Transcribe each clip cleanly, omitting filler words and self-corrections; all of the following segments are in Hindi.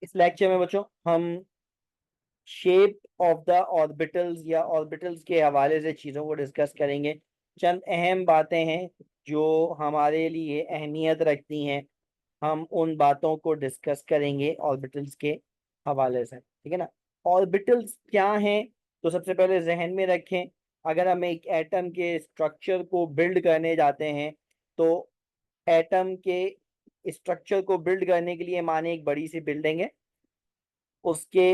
इस लेक्चर में बच्चों हम शेप ऑफ द ऑर्बिटल्स या ऑर्बिटल्स के हवाले से चीज़ों को डिस्कस करेंगे। चंद अहम बातें हैं जो हमारे लिए अहमियत रखती हैं, हम उन बातों को डिस्कस करेंगे ऑर्बिटल्स के हवाले से, ठीक है ना। ऑर्बिटल्स क्या हैं, तो सबसे पहले जहन में रखें, अगर हम एक एटम के स्ट्रक्चर को बिल्ड करने जाते हैं तो एटम के स्ट्रक्चर को बिल्ड करने के लिए माने एक बड़ी सी बिल्डिंग है, उसके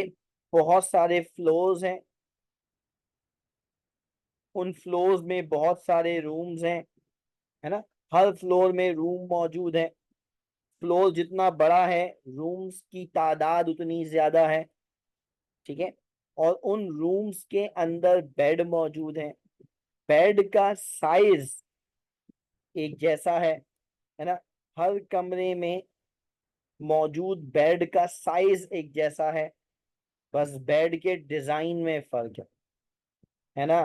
बहुत सारे फ्लोर्स हैं, उन फ्लोर्स में बहुत सारे रूम्स हैं, है ना। हर फ्लोर में रूम मौजूद है, फ्लोर जितना बड़ा है रूम्स की तादाद उतनी ज्यादा है, ठीक है। और उन रूम्स के अंदर बेड मौजूद है, बेड का साइज एक जैसा है ना। हर कमरे में मौजूद बेड का साइज एक जैसा है, बस बेड के डिजाइन में फर्क है ना।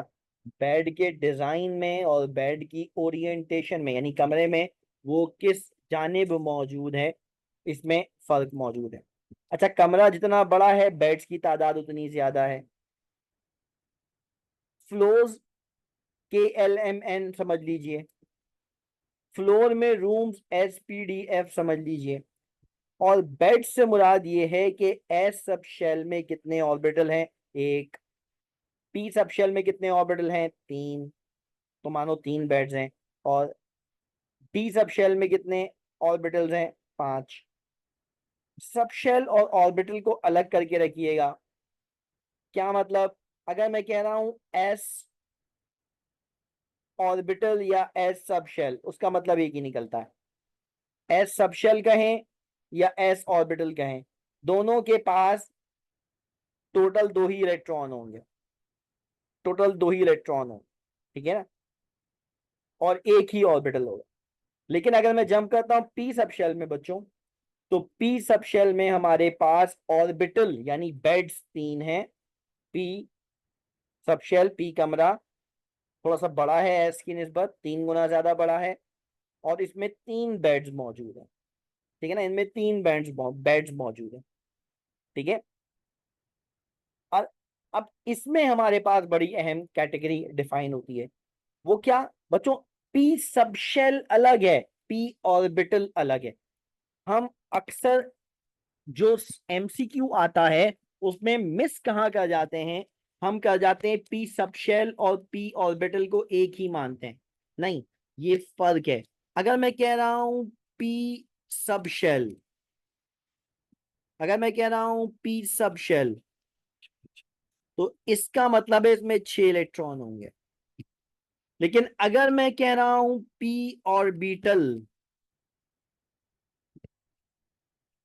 बेड के डिजाइन में और बेड की ओरिएंटेशन में, यानी कमरे में वो किस जानिब मौजूद है, इसमें फर्क मौजूद है। अच्छा, कमरा जितना बड़ा है बेड्स की तादाद उतनी ज्यादा है। फ्लोर्स KLMN समझ लीजिए, फ्लोर में रूम्स SPDF समझ लीजिए। और बेड से मुराद ये है कि एस सब शेल में कितने ऑर्बिटल हैं, एक। पी सब शेल में कितने ऑर्बिटल हैं, तीन, तो मानो तीन बेड्स हैं। और डी सब शेल में कितने ऑर्बिटल्स हैं, पांच। सब शेल और ऑर्बिटल को अलग करके रखिएगा। क्या मतलब, अगर मैं कह रहा हूं एस ऑर्बिटल या एस सब शेल, उसका मतलब एक ही निकलता है। एस सब शेल कहें या एस ऑर्बिटल कहें, दोनों के पास टोटल दो ही इलेक्ट्रॉन होंगे, टोटल दो ही इलेक्ट्रॉन होंगे, ठीक है ना। और एक ही ऑर्बिटल होगा। लेकिन अगर मैं जंप करता हूं पी सब शेल में बच्चों, तो पी सब शेल में हमारे पास ऑर्बिटल यानी बेड्स तीन हैं। पी सब शेल, पी कमरा थोड़ा सा बड़ा है एस की निस्बत, तीन गुना ज्यादा बड़ा है। और इसमें तीन बेड्स मौजूद हैं, ठीक है ना, इनमें तीन बेड्स मौजूद हैं, ठीक है। और अब इसमें हमारे पास बड़ी अहम कैटेगरी डिफाइन होती है, वो क्या बच्चों, पी सब शेल अलग है, पी ऑर्बिटल अलग है। हम अक्सर जो MCQ आता है उसमें मिस कहाँ कर जाते हैं, हम कर जाते हैं पी सब शेल और पी ऑर्बिटल को एक ही मानते हैं। नहीं, ये फर्क है। अगर मैं कह रहा हूं पी सब शेल, अगर मैं कह रहा हूं पी सब शेल, तो इसका मतलब है इसमें 6 इलेक्ट्रॉन होंगे। लेकिन अगर मैं कह रहा हूं पी ऑर्बिटल,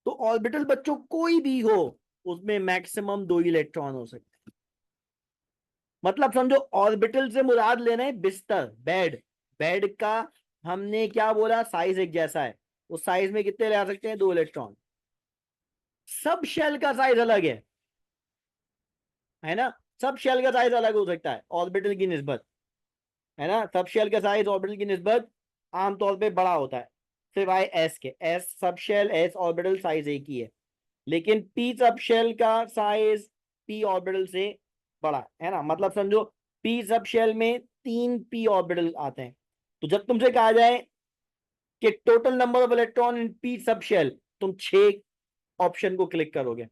तो ऑर्बिटल बच्चों कोई भी हो उसमें मैक्सिमम 2 इलेक्ट्रॉन हो सकते हैं। मतलब समझो ऑर्बिटल से मुराद लेना है बिस्तर, बेड। बेड का हमने क्या बोला, साइज एक जैसा है, उस साइज में कितने ले आ सकते हैं, 2 इलेक्ट्रॉन। सब शेल का साइज अलग है ना। सब शेल का साइज अलग हो सकता है ऑर्बिटल की निस्बत, है ना। सब शेल का साइज ऑर्बिटल की निस्बत आमतौर पे बड़ा होता है, सिवाय एस के। एस सब शेल, एस ऑर्बिटल साइज एक ही है। लेकिन पी सब शेल का साइज पी ऑर्बिटल से बड़ा है ना। मतलब समझो पी सब शेल में तीन पी ऑर्बिटल आते हैं, तो जब तुमसे कहा जाए कि total number of electron in p subshell, तुम 6 ऑप्शन को क्लिक करोगे।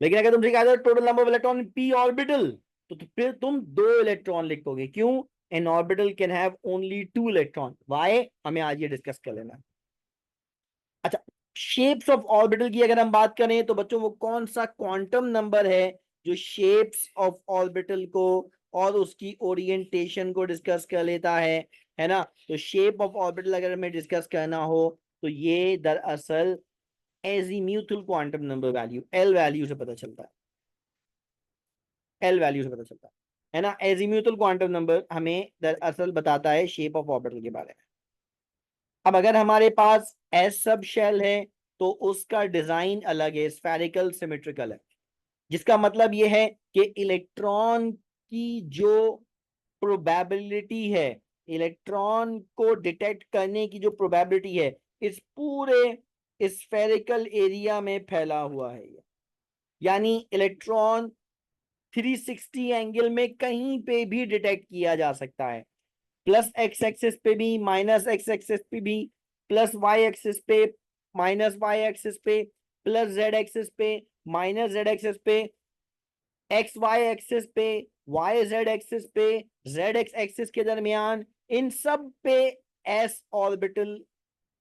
लेकिन अगर तुमसे कहा जाए total number of electron in p orbital, तो फिर तुम 2 इलेक्ट्रॉन लिखोगे। क्यों, an orbital can have only 2 electron. Why, हमें आज ये डिस्कस कर लेना है। अच्छा, शेप्स ऑफ ऑर्बिटल की अगर हम बात करें तो बच्चों वो कौन सा क्वांटम नंबर है जो शेप्स ऑफ ऑर्बिटल को और उसकी ओरिएंटेशन को डिस्कस कर लेता है ना। तो शेप ऑफ ऑर्बिटल अगर हमें डिस्कस करना हो तो ये दरअसल azimuthal quantum number value, L value से पता चलता है, एल वैल्यू से पता चलता है ना। एजीम्यूथल क्वांटम नंबर हमें दरअसल बताता है शेप ऑफ ऑर्बिटल के बारे में। अब अगर हमारे पास एस सब शेल है तो उसका डिजाइन अलग है, स्फेरिकल सिमेट्रिकल है, जिसका मतलब यह है कि इलेक्ट्रॉन की जो प्रोबेबिलिटी है, इलेक्ट्रॉन को डिटेक्ट करने की जो प्रोबेबिलिटी है, इस पूरे स्फेरिकल एरिया में फैला हुआ है ये, यानी इलेक्ट्रॉन 360 एंगल में कहीं पे भी डिटेक्ट किया जा सकता है, प्लस एक्स एक्सिस पे भी, माइनस एक्स एक्सिस पे भी, प्लस वाई एक्सिस पे, माइनस वाई एक्सिस पे, प्लस जेड एक्सिस पे, माइनस जेड एक्सिस पे, एक्स वाई एक्सिस पे, वाई जेड एक्सिस पे, जेड एक्स एक्सिस के दरमियान, इन सब पे एस ऑर्बिटल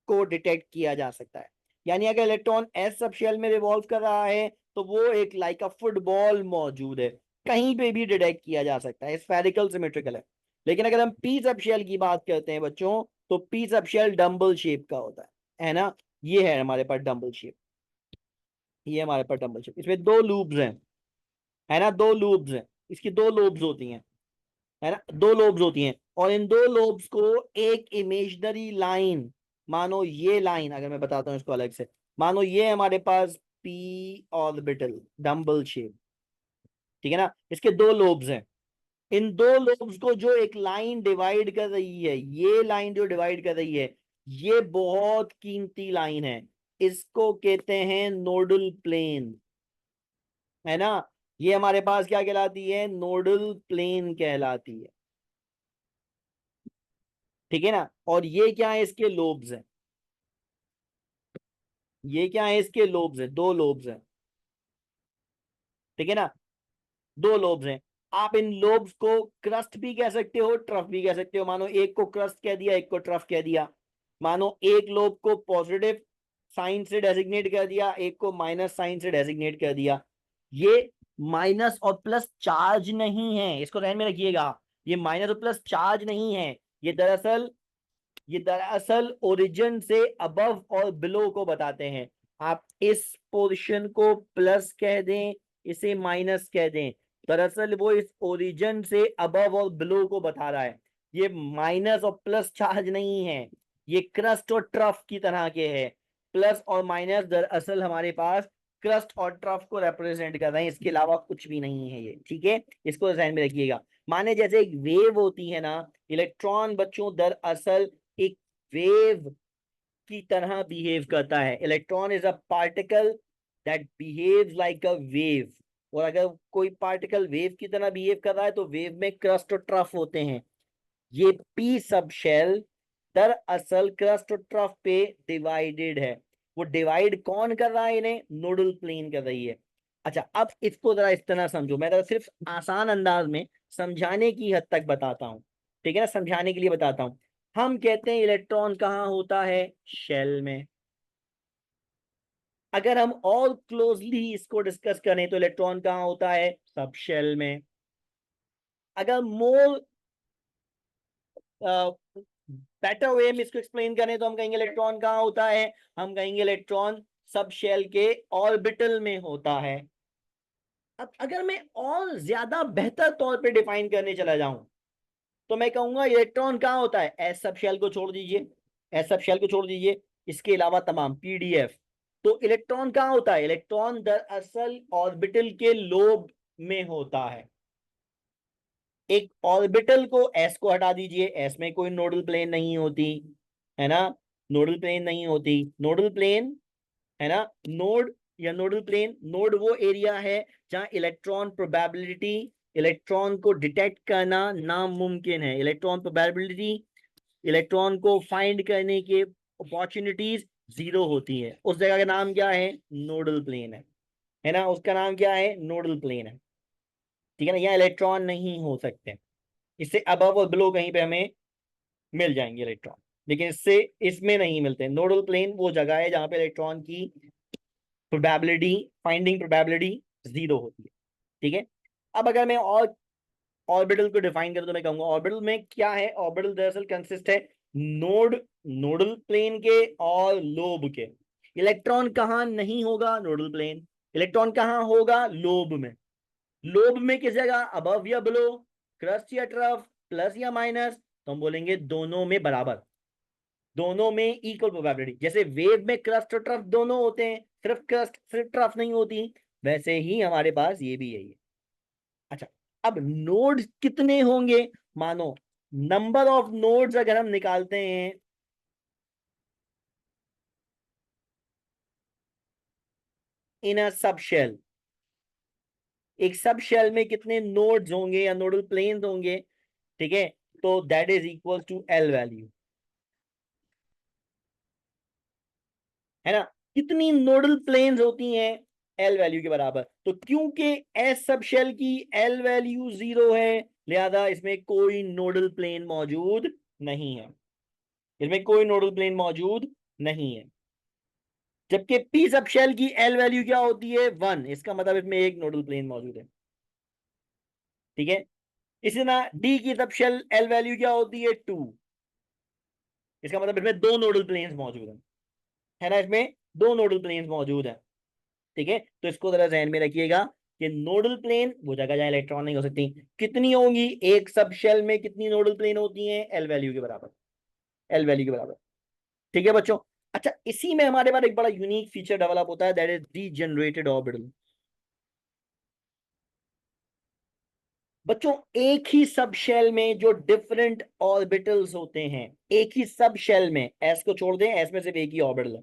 को डिटेक्ट किया जा सकता है। यानी अगर इलेक्ट्रॉन एस सब शेल में रिवॉल्व कर रहा है तो वो एक लाइक अ फुटबॉल मौजूद है, कहीं पे भी डिटेक्ट किया जा सकता है, स्फेरिकल सिमेट्रिकल है। लेकिन अगर हम पी सब शेल की बात करते हैं बच्चों, तो पी सब शेल डम्बल शेप का होता है ना। ये है हमारे पास डम्बल शेप, ये हमारे पास डम्बल शेप, इसमें दो लूब्स हैं, है ना, दो लूब्स हैं, इसकी दो लोब्स होती हैं, है ना, दो लोब्स होती हैं, और इन दो लोब्स को एक इमेजिनरी लाइन, मानो ये लाइन, अगर मैं बताता हूँ इसको अलग से, मानो ये हमारे पास पी ऑर्बिटल डम्बल शेप, ठीक है ना, इसके दो लोब्स हैं, इन दो लोब्स को जो एक लाइन डिवाइड कर रही है, ये लाइन जो डिवाइड कर रही है, ये बहुत कीमती लाइन है, इसको कहते हैं नोडल प्लेन, है ना। ये हमारे पास क्या कहलाती है, नोडल प्लेन कहलाती है, ठीक है ना। और ये क्या है, इसके लोब्स हैं, ये क्या है, इसके लोब्स हैं, दो लोब्स हैं, ठीक है ना, दो लोब्स हैं। आप इन लोब्स को क्रस्ट भी कह सकते हो, ट्रफ भी कह सकते हो, मानो एक को क्रस्ट कह दिया, एक को ट्रफ कह दिया, मानो एक लोब को पॉजिटिव साइन से डेजिग्नेट कर दिया, एक को माइनस साइन से डेजिग्नेट कर दिया। ये माइनस और प्लस चार्ज नहीं है, इसको ध्यान में रखिएगा, ये माइनस और प्लस चार्ज नहीं है, ये दरअसल ये दरअसल ओरिजिन से अबव और बिलो को बताते हैं। आप इस पोर्शन को प्लस कह दें, इसे माइनस कह दें, दरअसल वो इस ओरिजिन से अबव और बिलो को बता रहा है। ये माइनस और प्लस चार्ज नहीं है, ये क्रस्ट और ट्रफ की तरह के है। प्लस और माइनस दरअसल हमारे पास क्रस्ट और ट्रफ को रिप्रेजेंट कर रहे हैं, इसके अलावा कुछ भी नहीं है ये, ठीक है, इसको ध्यान में रखिएगा। माने जैसे एक वेव होती है ना, इलेक्ट्रॉन बच्चों दरअसल एक वेव की तरह बिहेव करता है। Electron is a particle that behaves like a wave, और अगर कोई पार्टिकल वेव की तरह बिहेव कर रहा है तो वेव में क्रस्ट और ट्रफ होते हैं। ये पी सब शेल दरअसल क्रस्ट और ट्रफ पे डिवाइडेड है। वो डिवाइड कौन कर रहा है, इन्हें नोडल प्लेन कर रही है। अच्छा, अब इसको जरा इस तरह समझो, मैं तो सिर्फ आसान अंदाज में समझाने की हद तक बताता हूँ, ठीक है ना, समझाने के लिए बताता हूँ। हम कहते हैं इलेक्ट्रॉन कहाँ होता है, शेल में। अगर हम और क्लोजली इसको डिस्कस करें तो इलेक्ट्रॉन कहाँ होता है, सब शेल में। अगर मोर बेटर वे में इसको एक्सप्लेन करें तो हम कहेंगे इलेक्ट्रॉन कहाँ होता है, हम कहेंगे इलेक्ट्रॉन सब शेल के ऑर्बिटल में होता है। अब अगर मैं और ज्यादा बेहतर तौर पे डिफाइन करने चला जाऊं तो मैं कहूंगा इलेक्ट्रॉन कहाँ होता है, एस सब शेल को छोड़ दीजिए, एस सब शेल को छोड़ दीजिए, इसके अलावा तमाम पीडीएफ। तो इलेक्ट्रॉन कहाँ होता है, इलेक्ट्रॉन दरअसल ऑर्बिटल के लोब में होता है। एक ऑर्बिटल को एस को हटा दीजिए, एस में कोई नोडल प्लेन नहीं होती, है ना, नोडल प्लेन नहीं होती, नोडल प्लेन, है ना, नोड या नोडल प्लेन, नोड वो एरिया है जहां इलेक्ट्रॉन प्रोबेबिलिटी, इलेक्ट्रॉन को डिटेक्ट करना नामुमकिन है, इलेक्ट्रॉन प्रोबेबिलिटी, इलेक्ट्रॉन को फाइंड करने के अपॉर्चुनिटीज जीरो होती है, उस जगह का नाम क्या है, नोडल प्लेन है ना, उसका नाम क्या है, नोडल प्लेन है, ठीक है ना। यहाँ इलेक्ट्रॉन नहीं हो सकते, इससे अबव और बिलो कहीं पे हमें मिल जाएंगे इलेक्ट्रॉन, लेकिन इससे इसमें नहीं मिलते। नोडल प्लेन वो जगह है जहां पे इलेक्ट्रॉन की प्रोबेबिलिटी, फाइंडिंग प्रोबेबिलिटी जीरो होती है, ठीक है। अब अगर मैं और ऑर्बिटल को डिफाइन करूं तो मैं कहूंगा ऑर्बिटल में क्या है, ऑर्बिटल दरअसल कंसिस्ट है नोड, नोडल प्लेन के और लोब के। इलेक्ट्रॉन कहाँ नहीं होगा, नोडल प्लेन। इलेक्ट्रॉन कहाँ होगा, लोब में। लोब में किस जगह, अबव या बिलो, क्रस्ट या ट्रफ, प्लस या माइनस, तो हम बोलेंगे दोनों में बराबर, दोनों में इक्वल प्रोबेबिलिटी। जैसे वेव में क्रस्ट और ट्रफ दोनों होते हैं, सिर्फ क्रस्ट सिर्फ ट्रफ नहीं होती, वैसे ही हमारे पास ये भी है ये। अच्छा, अब नोड्स कितने होंगे, मानो नंबर ऑफ नोड्स अगर हम निकालते हैं इन अ सब शेल, एक सब शेल में कितने नोड्स होंगे या नोडल प्लेन्स होंगे, ठीक है, तो that is equal to l value, है ना। कितनी नोडल प्लेन्स होती हैं, एल वैल्यू के बराबर। तो क्योंकि एस सब शेल की एल वैल्यू 0 है, लिहाजा इसमें कोई नोडल प्लेन मौजूद नहीं है, इसमें कोई नोडल प्लेन मौजूद नहीं है। जबकि पी सब शेल की एल वैल्यू क्या होती है, 1, इसका मतलब इसमें एक नोडल प्लेन मौजूद है, ठीक है। इसी तरह डी की सब शेल एल वैल्यू क्या होती है, 2, इसका मतलब इसमें दो नोडल प्लेन्स मौजूद हैं, है ना, इसमें दो नोडल प्लेन्स मौजूद हैं, ठीक है। तो इसको जरा ध्यान में रखिएगा कि नोडल प्लेन वो जगह जहां इलेक्ट्रॉन नहीं हो सकती, कितनी होंगी, एक सब शेल में कितनी नोडल प्लेन होती हैं, एल वैल्यू के बराबर, एल वैल्यू के बराबर, ठीक है बच्चों। अच्छा, इसी में हमारे पास एक बड़ा यूनिक फीचर डेवलप होता है, दैट इज डीजेनरेटेड ऑर्बिटल। बच्चों एक ही सब शेल में जो डिफरेंट ऑर्बिटल्स होते हैं, एक ही सब शेल में, एस को छोड़ दें, एस में सिर्फ एक ही ऑर्बिटल है,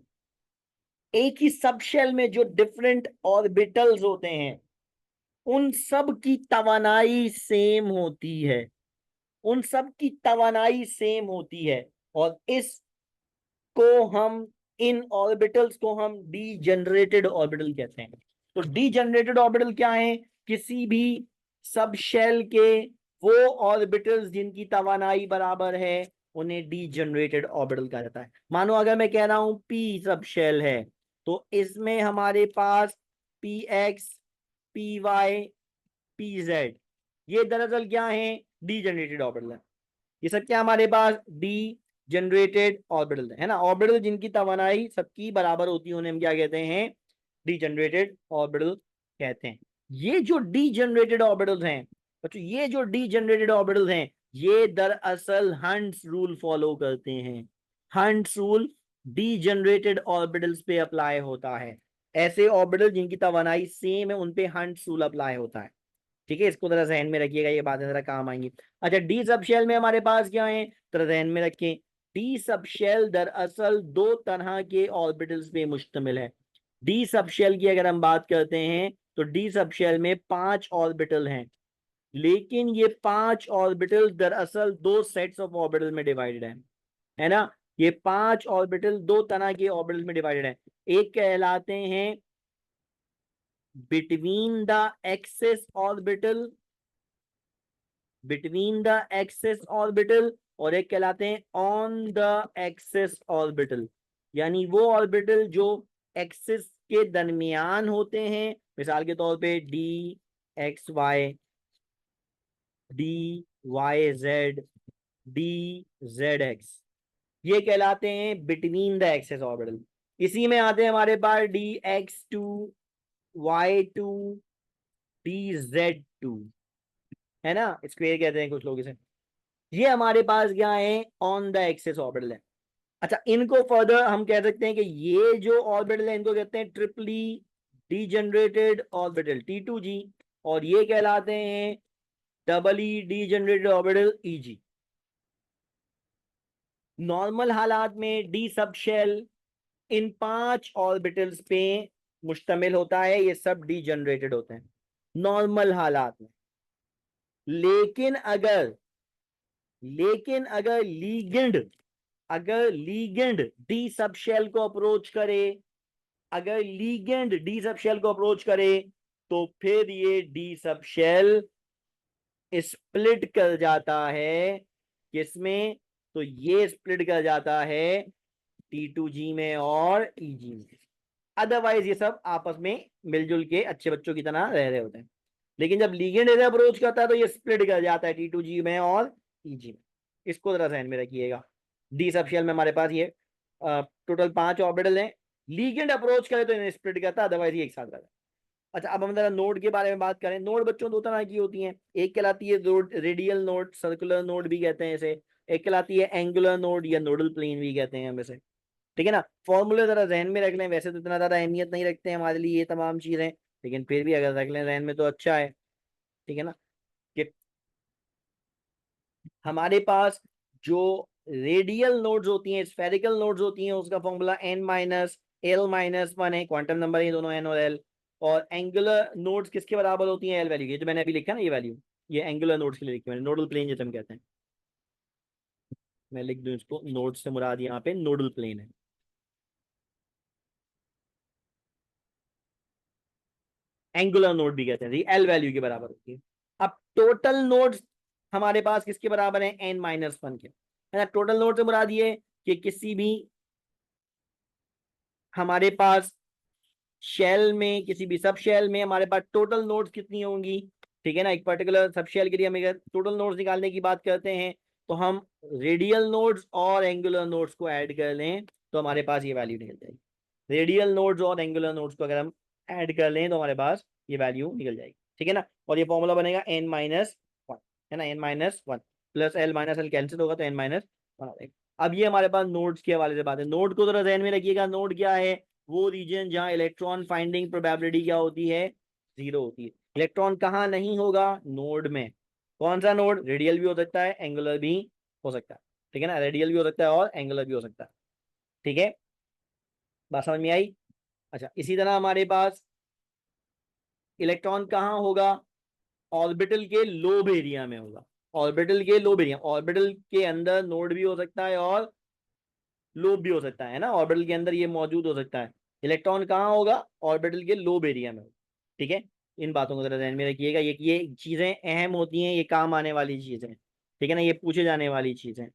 एक ही सब शेल में जो डिफरेंट ऑर्बिटल्स होते हैं, उन सब की तवानाई सेम होती है, उन सब की तवानाई सेम होती है, और इसको हम, इन ऑर्बिटल्स को हम डीजेनरेटेड ऑर्बिटल कहते हैं। तो डीजेनरेटेड ऑर्बिटल क्या है, किसी भी सब शेल के वो ऑर्बिटल्स जिनकी तवानाई बराबर है, उन्हें डीजेनरेटेड ऑर्बिटल कहा जाता है। मानो अगर मैं कह रहा हूं पी सब शेल है, तो इसमें हमारे पास P X, P Y, P Z, ये दरअसल क्या है, डी जनरेटेड ऑर्बिटल है। ये सब क्या हमारे पास, डी जनरेटेड ऑर्बिटल है ना, ऑर्बिटल जिनकी तवानाई सबकी बराबर होती है उन्हें हम क्या कहते हैं, डी जनरेटेड ऑर्बिटल कहते हैं। ये जो डी जनरेटेड ऑर्बिटल्स हैं बच्चों, ये जो डी जनरेटेड ऑर्बिटल्स हैं, ये दरअसल हंट्स रूल फॉलो करते हैं। Hunts rule D generated orbitals पे अप्लाई होता है, ऐसे ऑर्बिटल जिनकी तवानाई सेम है उन पे हंट्स रूल अप्लाई होता है, ठीक है। इसको जरा जहन में रखिएगा, ये बातें जरा काम आएंगी। अच्छा, डी सब शेल में हमारे पास क्या है, जरा जहन में रखें, डी सब शेल दरअसल दो तरह के ऑर्बिटल्स पे मुश्तमिल है। डी सब शेल की अगर हम बात करते हैं, तो डी सब शेल में 5 ऑर्बिटल हैं, लेकिन ये 5 ऑर्बिटल दरअसल दो सेट्स ऑफ ऑर्बिटल में डिवाइडेड है ना। ये 5 ऑर्बिटल दो तरह के ऑर्बिटल में डिवाइडेड है। एक कहलाते हैं between the axis orbital, between the axis orbital, और एक कहलाते हैं ऑन द एक्सिस ऑर्बिटल, यानी वो ऑर्बिटल जो एक्सिस के दरमियान होते हैं, मिसाल के तौर पे d x y, d y z, d z x, ये कहलाते हैं बिटवीन द एक्सिस ऑर्बिटल। इसी में आते हैं हमारे पास D X two, Y two, D Z two, है ना, स्क्वायर कहते हैं कुछ लोग इसे। ये हमारे पास क्या है, ऑन द एक्सिस ऑर्बिटल है। अच्छा, इनको फर्दर हम कह सकते हैं कि ये जो ऑर्बिटल है इनको कहते हैं ट्रिपली डीजनरेटेड ऑर्बिटल, T2G, और ये कहलाते हैं डबली डीजनरेटेड ऑर्बिटल, EG। नॉर्मल हालात में डी सब शेल इन 5 ऑर्बिटल्स पे मुश्तमिल होता है, ये सब डीजनरेटेड होते हैं नॉर्मल हालात में। लेकिन अगर, लेकिन अगर लीगेंड, अगर लीगेंड डी सब शेल को अप्रोच करे, अगर लीगेंड डी सब शेल को अप्रोच करे, तो फिर ये डी सब शेल स्प्लिट कर जाता है, किसमें, तो ये स्प्लिट कर जाता है T2G में और EG में। अदरवाइज ये सब आपस में मिलजुल के अच्छे बच्चों की तरह रह रहे होते हैं, लेकिन जब लीगेंड इधर अप्रोच करता है तो ये स्प्लिट कर जाता है T2G में और EG में। इसको जरा ध्यान में रखिएगा। डी सब शेल में हमारे पास ये टोटल 5 ऑर्बिटल हैं, लीगेंड अप्रोच करे तो इन्हें स्प्लिट करता है, अदरवाइज ये एक साथ रहता है। अच्छा, अब हम जरा नोड के बारे में बात करें। नोड बच्चों दो तरह की होती हैं, एक कहलाती है रेडियल नोड, सर्कुलर नोड भी कहते हैं इसे, एक कहलाती है एंगुलर नोड या नोडल प्लेन भी कहते हैं हम इसे, ठीक है ना। फॉर्मूले जरा जहन में रख लें, वैसे तो इतना ज्यादा अहमियत नहीं रखते हैं हमारे लिए ये तमाम चीजें, लेकिन फिर भी अगर रख लें जहन में तो अच्छा है, ठीक है ना। कि हमारे पास जो रेडियल नोड्स होती हैं, स्फेरिकल नोड्स होती हैं, उसका formula n minus L minus one है, क्वांटम नंबर है दोनों n और l। और एंगुलर नोड्स किसके बराबर होती हैं? एल वैल्यू की, जो मैंने अभी लिखा ना ये वैल्यू, ये एंगुलर नोड्स के लिए लिखी मैंने, नोडल प्लेन जिसे हम कहते हैं। मैं लिख दूं इसको, नोड्स से मुराद यहाँ पे नोडल प्लेन है। एंगुलर नोड भी कहते हैं, एल वैल्यू के बराबर होती है। अब टोटल नोड्स हमारे पास किसके बराबर है? n-1 के, है ना। टोटल नोड से मुराद ये कि किसी भी हमारे पास शेल में, किसी भी सब शेल में हमारे पास टोटल नोड्स कितनी होंगी, ठीक है ना। एक पर्टिकुलर सब शेल के लिए हम अगर टोटल नोड्स निकालने की बात करते हैं तो हम रेडियल नोड्स और एंगुलर नोड्स को ऐड कर लें तो हमारे पास ये वैल्यू निकल जाएगी। रेडियल नोड्स और एंगुलर नोड्स को अगर हम ऐड कर लें तो हमारे पास ये वैल्यू निकल जाएगी, ठीक है ना। और ये फॉर्मूला बनेगा n-1, है ना, n-1 plus L minus L cancel होगा तो n-1 आ जाएगा। अब ये हमारे पास नोड्स के हवाले से बात है। नोड को जरा ध्यान में रखिएगा, नोड क्या है? वो रीजन जहां इलेक्ट्रॉन फाइंडिंग प्रोबेबिलिटी क्या होती है? 0 होती है। इलेक्ट्रॉन कहाँ नहीं होगा? नोड में। कौन सा नोड? रेडियल भी हो सकता है, एंगुलर भी हो सकता है, ठीक है ना। रेडियल भी हो सकता है और एंगुलर भी हो सकता है, ठीक है। बात समझ में आई? अच्छा, इसी तरह हमारे पास इलेक्ट्रॉन कहाँ होगा? ऑर्बिटल के लोब एरिया में होगा। ऑर्बिटल के लोब एरिया, ऑर्बिटल के अंदर नोड भी हो सकता है और लोब भी हो सकता है ना। ऑर्बिटल के अंदर ये मौजूद हो सकता है। इलेक्ट्रॉन कहाँ होगा? ऑर्बिटल के लोब एरिया में होगा, ठीक है। इन बातों को जरा ध्यान में रखिएगा, ये चीजें अहम होती हैं, ये काम आने वाली चीजें, ठीक है ना, ये पूछे जाने वाली चीजें।